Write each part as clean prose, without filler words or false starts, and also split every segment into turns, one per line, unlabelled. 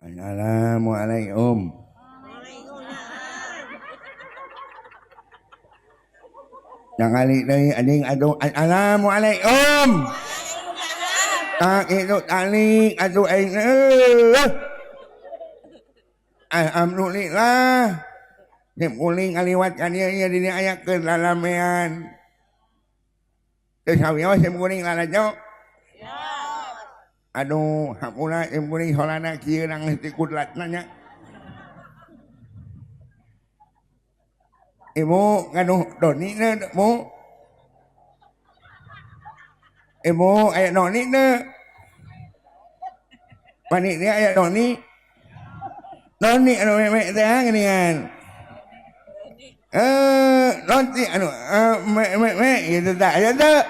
Assalamualaikum. Nakali dari ading aduh assalamualaikum. Tak itu tali aduh alhamdulillah. Sim kuling kaliwat kania dini ayak ke lalamean. Tersawiyo sim kuling lalajo. Aduh, hapuna sim kuling solana kieu nang tikudlat nanya. Ibu ngaduh doni na mu. Ibu aya doni na. Pani dia aya doni. Doni anu memek teh geuningan. Nanti anu me gitu tak aya teh.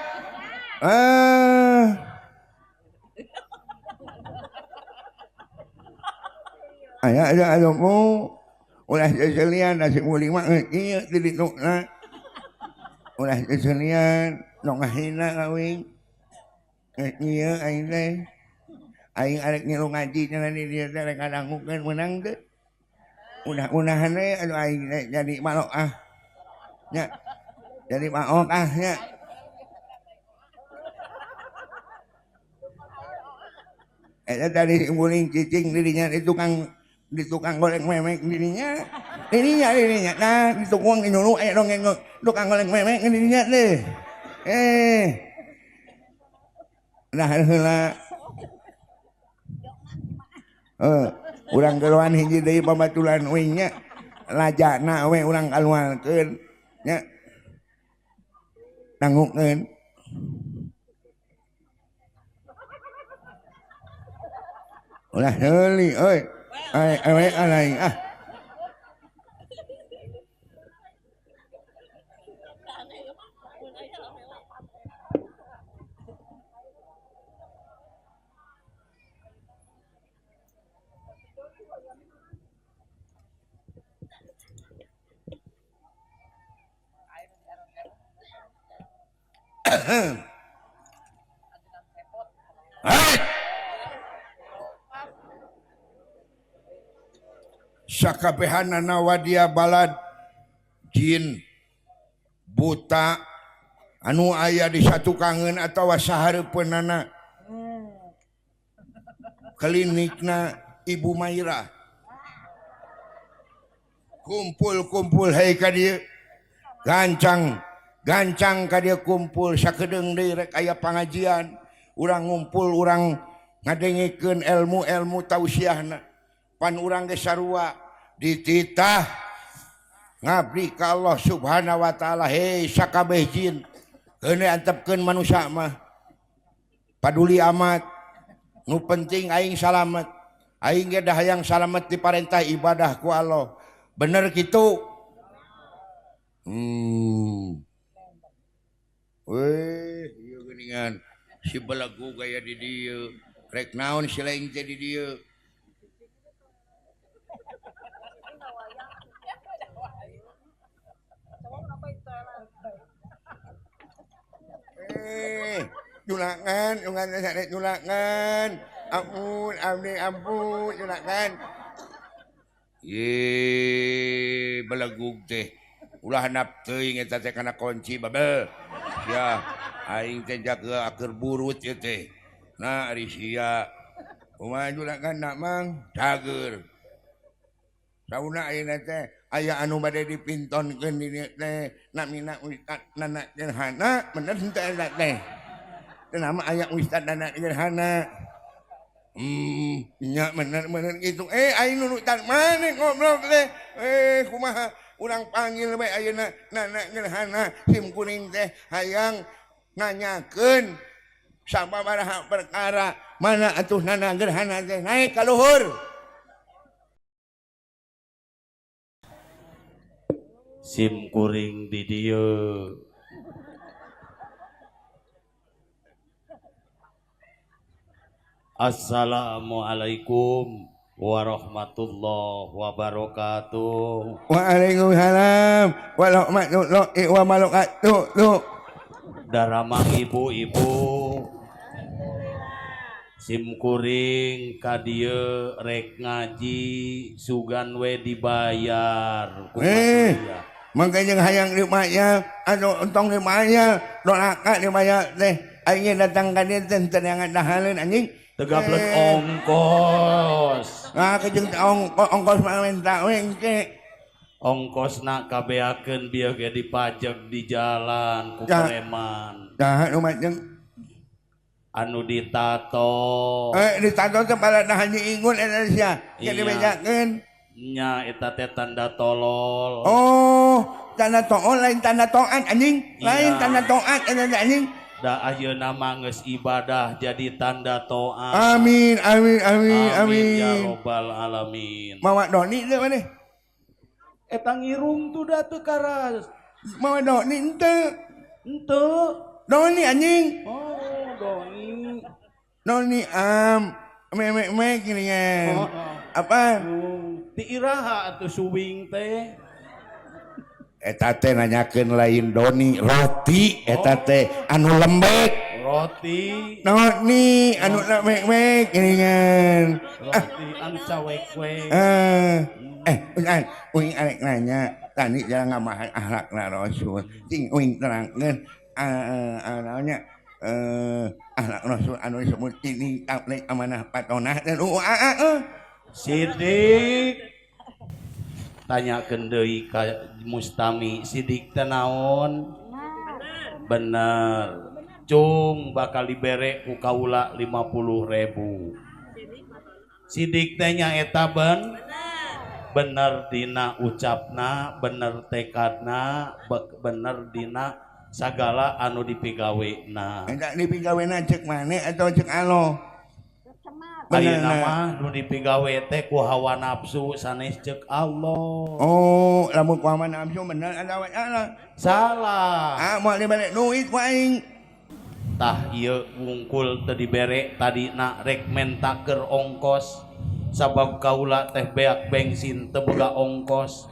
Aya anu mu ulah seselian nasi muling mah ieu di dituna. Ulah seselian nongahina kawing. Ieu aing teh. Aing arek ngilu ngaji cenah di dieu teh rek ngadangukeun meunang teh. Mudah-mudahan we anu aing jadi malok nya. Jadi maok nya. Eta tadi muling cicing dirinya di tukang goreng memek dirinya. Dirinya. Nah, di tukang dulu aya dongeng tukang goreng memek dirinya teh. Nah heula. Urang keluan hiji deui pabatulan uing nya. Lajana we urang kaluarkeun nya. Tanggukeun. Ulah heuli euy. Awe alaing Sakabehanana wadia balad jin buta anu aya di satu kangen atawa sahareupeunana klinikna Ibu Maira kumpul hei ka dieu gancang ka dieu kumpul sakedeung deui rek aya pangajian urang ngumpul urang ngadengikeun ilmu tausiahna pan urang ge sarua dititah ngabdi ka Allah Subhanahu wa taala. Hei sakabeh jin keune antepkeun manusia mah paduli amat nu penting aing salamet aing ge dah hayang salamet diparentah ibadah ku Allah bener kitu. Weh ieu geuningan si belagu gaya di dieu rek naon si lain teh di dieu. Nyulakan, ampun, nyulakan. Belegug teh, ulah handap teuing eta teh kana kunci babel. Ya, aing teh jaga aker burut ieu teh. Nah, ari sia. Kumaha nyulakan nak mang? Cager. Sauna ayeuna teh aya anu bade dipintonkeun di dieu teh namina Nana Gerhana bener henteu eta teh teh nama aya Ustaz Nana Gerhana nya bener kitu aing nurutan maneh ngobrol teh kumaha urang panggil bae ayeuna Nana Gerhana sim kuning teh hayang nanyakeun sababaraha perkara mana atuh Nana Gerhana teh naik ka luhur.
Sim kuring di dieu Assalamualaikum warahmatullahi wabarakatuh.
Waalaikumsalam warahmatullahi wabarakatuh.
Daramang ibu-ibu sim kuring ka dieu rek ngaji sugan we dibayar ku manusia.
Makanya hayang dimaya anu entong dimaya dolaka dimaya teh aing datang ka dieu teh teu ngadahareun anjing
Tegapleun ongkos.
ah kejeng ongkos mah minta we engke
Ongkosna kabeakeun bieu ge dipajeg di jalan ku
Ya.
preman
dah nu majeng
anu ditato
ditato teh pada dah ingun eta sia
Iya.
jadi bejakeun
nya eta teh tanda tolol.
oh tanda to'on lain tanda to'at anjing lain
Iya.
tanda to'at eta teh anjing
Da ayeuna mah geus ibadah jadi tanda to'at.
amin amin amin amin
Ya robbal alamin.
mawa doni teh maneh
Eta ngirung tuh da teu karas.
mawa doni henteu
Henteu.
doni anjing
Oh, doni.
doni me gini kan
Oh.
apa
Ti iraha atuh suwing teh.
eta teh nanyakeun lain doni roti eta teh anu lembek
Roti.
doni anu lembek gini kan
Roti anu cawek-wek.
Uing arek nanya tadi jangan ngamahan akhlakna Rasul ting uing terangkeun namanya akhlak Rasul anu disebut ini tabligh amanah patonah dan
Sidik. Tanyakeun deui ka Mustami, sidik teh naon? Bener. Cung bakal dibere ku kaula 50.000. Sidik teh nyaeta bener dina ucapna, bener tekadna, bener dina sagala anu dipigawena.
Enggak dipigawena cek mane atau cek alo
Ayeuna mah nu dipigawe teh ku hawa nafsu sanes ceuk Allah.
oh lamun ku hawa nafsu bener ada Allah
Salah.
mau dibalik duit ku aing
Tah ieu wungkul teu dibere tadina rek menta keur ongkos sabab kaula teh beak bensin teu boga ongkos.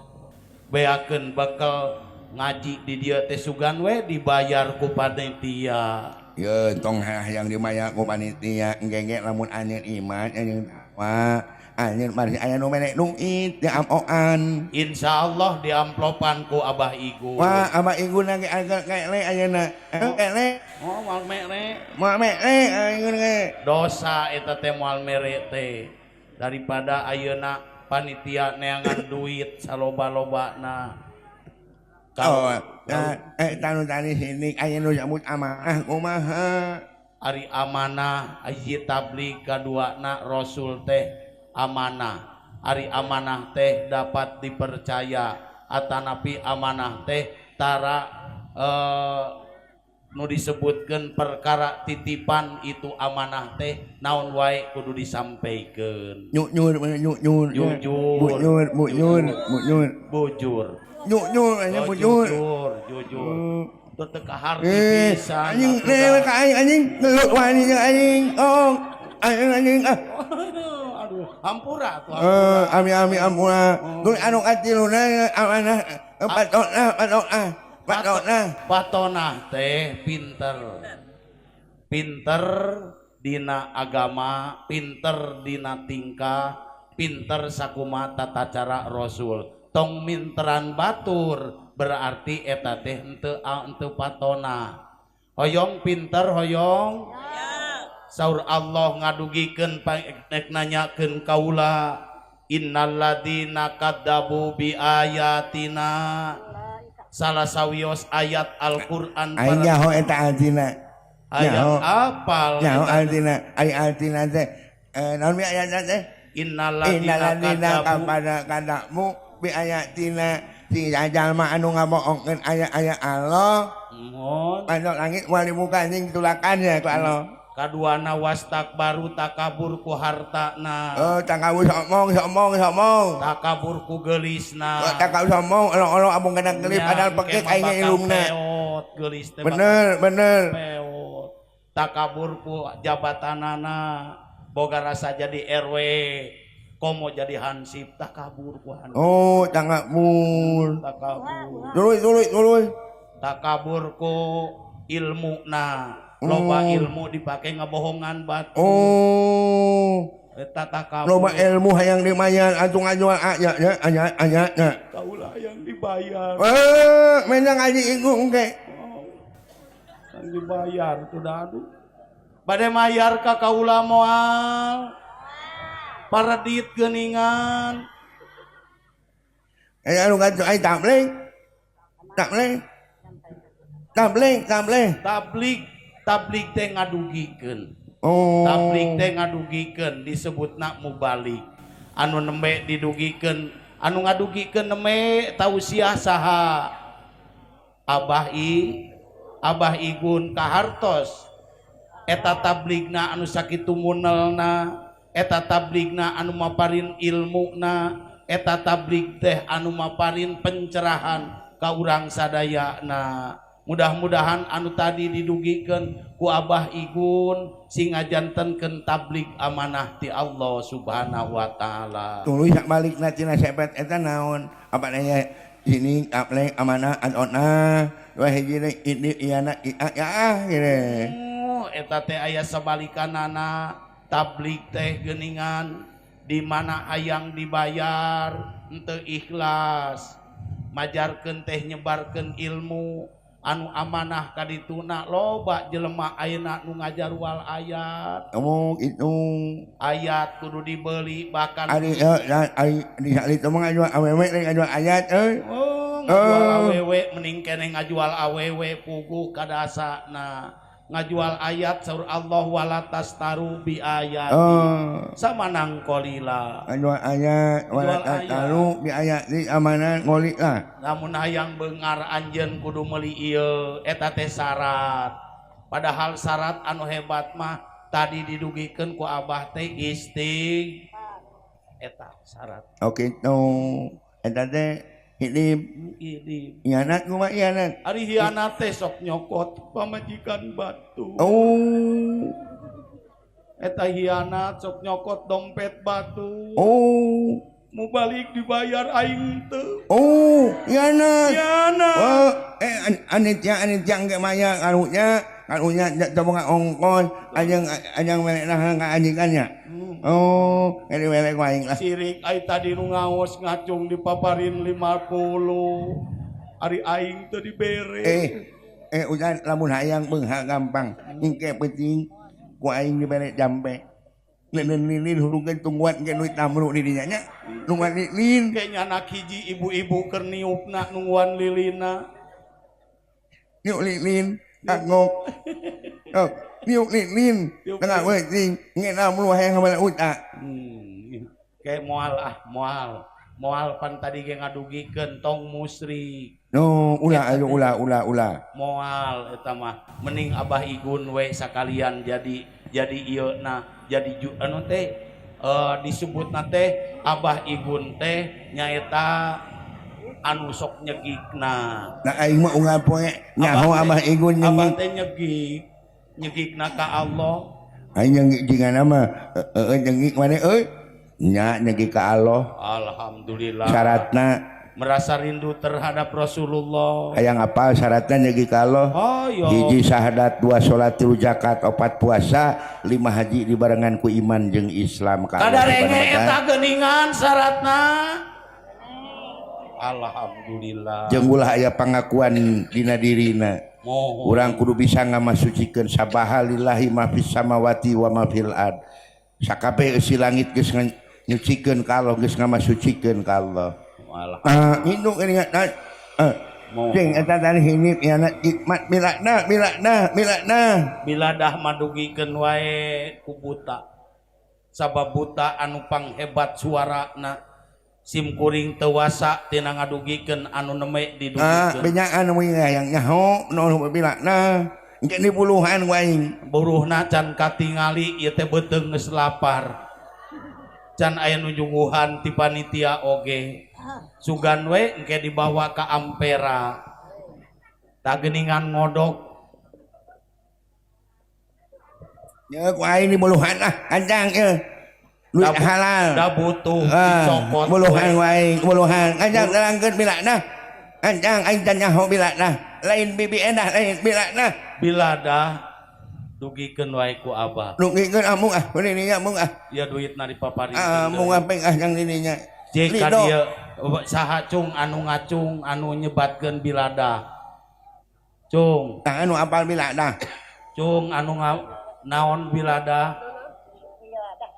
Beakeun bakal ngaji di dieu teh sugan we dibayar ku panitia.
ya tong hayang dimaya ku panitia engge lamun anjeun iman anjeun takwa anjeun mari aya nu menek duit di amoan
Insyaallah di amplopan ku Abah Igu.
wah abah iguna ge agak kele ayeuna kele
Oh, moal mere.
mau mele ayeuna ge
Dosa eta teh moal mere teh. Daripada ayeuna panitia neangan duit saloba-lobana.
oh tanu tani sini aya nu sambut amanah kumaha
Ari amanah hiji tabligh kaduana Rasul teh amanah. Ari amanah teh dapat dipercaya atanapi amanah teh tara nu disebutkeun perkara titipan itu amanah teh naon wae kudu disampaikeun.
nyur
Jujur. Bujur.
nyur anya bujur
Jujur. Teu kaharti pisan.
anjing lewe ka aing anjing ngelut wani jeung anjing oh anjing
Aduh, hampura tuh.
ami ampura kudu anu katiluna amanah
Patonah teh pinter dina agama, pinter dina tingkah, pinter sakumaha tata cara Rasul. Tong minteran batur berarti eta teh henteu patonah. Hoyong pinter hoyong. Saur Allah ngadugikeun nek nanyakeun kaula innalladzina kadzabu bi ayatina salah sawios ayat Al-Qur'an
aing nyaho eta artina
ayat apal
nyaho artina ari artina teh naon mi ayatna teh innalladzina kapada kadamu bi ayatina si jalma anu ngabohongkeun ayat-ayat Allah
mohon
pandok langit moal dibuka anjing tulakannya ku Allah
kaduana wastakbaru takabur ku hartana
takabur sombong
takabur ku geulisna
takabur sombong olo abung kadang kelip padahal pekek aing ilungna
geulis teh
bener
peot takabur ku jabatanana boga rasa jadi RW komo jadi hansip takabur ku hansip
takabur
takabur
duluy
takabur ku ilmuna loba ilmu dipake ngabohongan batu.
Oh.
Eta takabur.
Loba ilmu hayang dimayan atuh ngajual ayatnya.
Kaulah yang dibayar.
Menang aji igung ke.
Yang dibayar tuh dadu. Bade mayar ka kaula moal. Paradit geuningan.
Anu ngajual ay tabling.
Tablik teh ngadugikeun.
Oh.
Tablik teh ngadugikeun disebutna mubalik. Anu nembe didugikeun, anu ngadugikeun nembe tausiah saha? Abah Igun kahartos. Eta tabligna anu sakitu munelna, eta tabligna anu maparin ilmuna, eta tablig teh anu maparin pencerahan ka urang sadayana. Mudah-mudahan anu tadi didugikeun ku Abah Igun sing ngajantenkeun tablig amanah ti Allah Subhanahu wa taala.
Tuluy sak balikna tina sebet eta naon? Apa nanya sini aplek amanah anona wah hiji ini iana ya gini.
Eta teh aya sabalikanana tablig teh geuningan di mana hayang dibayar henteu ikhlas. Majarkeun teh nyebarkeun ilmu anu amanah ka dituna loba jelema ayeuna nu ngajarwal ayat.
Itu
Ayat kudu dibeli bahkan
ari di salita mah ngajual awewe ngajual ayat
ngajual awewe mending keneh ngajual awewe puguh kadasana. Ngajual ayat saur Allah wala tastaru bi ayat. Samanang kolila.
Ngajual ayat wala tastaru bi ayat di amanah ngolik lah.
Namun hayang beungar anjeun kudu meuli ieu eta teh syarat. Padahal syarat anu hebat mah tadi didugikeun ku Abah teh istig eta syarat.
Oke to eta teh hidup hianat ku mah hianat.
Ari hianat teh sok nyokot pamajikan batu. Eta hianat sok nyokot dompet batu. Mubalik dibayar aing teu.
Hianat.
Hianat.
Anit ge maya karunya coba ongkos ajang melekna ngaajikannya. Ini melek waing lah.
Sirik ai tadi nu ngaos ngacung dipaparin 50. Ari aing teu dibere.
Udah lamun hayang beungha gampang. Engke penting ku aing dibere jambe. Lilin hurungkeun tungguan ge nu tamru di dinya nya. Nungguan lilin.
Kayaknya anak hiji ibu-ibu keur niupna nungguan lilina.
Niuk lilin. Ngok. Niuk lilin. Tengah we ting ngena mulu hayang habala uta.
Kayak moal pan tadi ge ngadugikeun tong musrik.
Ulah.
Moal eta mah mending Abah Igun we sakalian jadi ieu na jadi anu teh disebutna teh Abah Igun teh nyaeta anu sok nyegikna.
Nah aing mah unggal poe nyaho Abah Igun nyegik.
Abah teh nyegikna ka Allah.
Aing nyegik jinganna mah nyegik mane nya nyegik ka Allah.
Alhamdulillah.
Syaratna
merasa rindu terhadap Rasulullah.
Hayang apal syaratna nyegik ka Allah. Hiji syahadat, 2 salat, 3 zakat, 4 puasa, 5 haji dibarengan ku iman jeung Islam ka Allah.
Kadarenge eta geuningan syaratna. Alhamdulillah.
Jeung ulah aya pangakuan dina dirina. Urang kudu bisa ngamasucikeun sabahalillahi ma fis samawati wa ma fil ard. Sakabeh isi langit geus nyucikeun ka Allah, geus ngamasucikeun ka Allah. Induk ingat jeung eta tadi hinip yana hikmat milakna.
Biladah madugikeun wae ku buta. Sabab buta anu panghebat suarana. Sim kuring tewasa tina ngadugikeun anu neme didugikeun.
Benyaan we yang nyaho nu bilakna engke dipuluhan wae.
Buruhna can katingali ieu teh beuteung geus lapar. Can aya nujuguhan ti panitia oge. Sugan we engke dibawa ka Ampera. Tak geuningan ngodok.
Ya ku aing dipuluhan lah kancang ieu. Duit halal.
Da butuh dicokot.
Buluhan. Kancang terangkeun bilakna. Kancang aing can nyaho bilakna. Lain bibi endah lain bilakna.
Biladah dugikeun wae ku abah.
Nungikeun amung bener nya amung
Ya duitna dipaparin.
amung apeng yang dirinya.
Jika dia saha cung anu ngacung anu nyebatkeun bilada. Cung.
Tah anu apal bilada.
Cung anu naon bilada.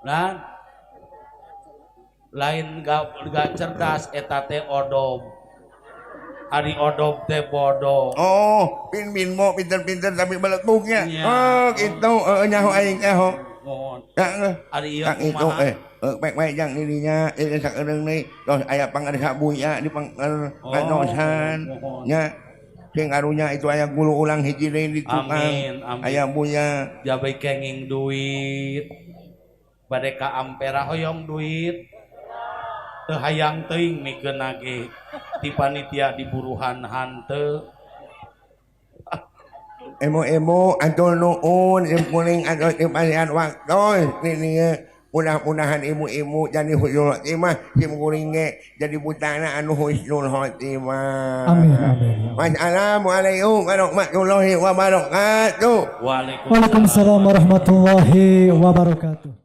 Nah. Lain gak cerdas eta teh odob. Ari odob teh bodoh.
Oh, pinmo pinter-pinter tapi beletugnya.
Ya.
Oh, gitu. Nyaho aing teh ho.
Ari ieu
itu
kumaha?
baik-baik yang dirinya sakedeung deui tos aya pangarsa buya di nganosan nya sing karunya itu aya gulu ulang hiji deui di tukang
Amin, amin.
aya buya
Jabai kenging duit. Bade ka ampera hoyong duit. Teu hayang teuing mikeun ge ti panitia di buruhan hanteu.
emo atur nuun kuning atur dipasihan waktu ini mudah-mudahan ibu-ibu jadi husnul khotimah sim kuring jadi putana anu husnul khotimah.
Amin amin.
Wassalamualaikum warahmatullahi wabarakatuh.
Waalaikumsalam.
Waalaikumsalam warahmatullahi wabarakatuh.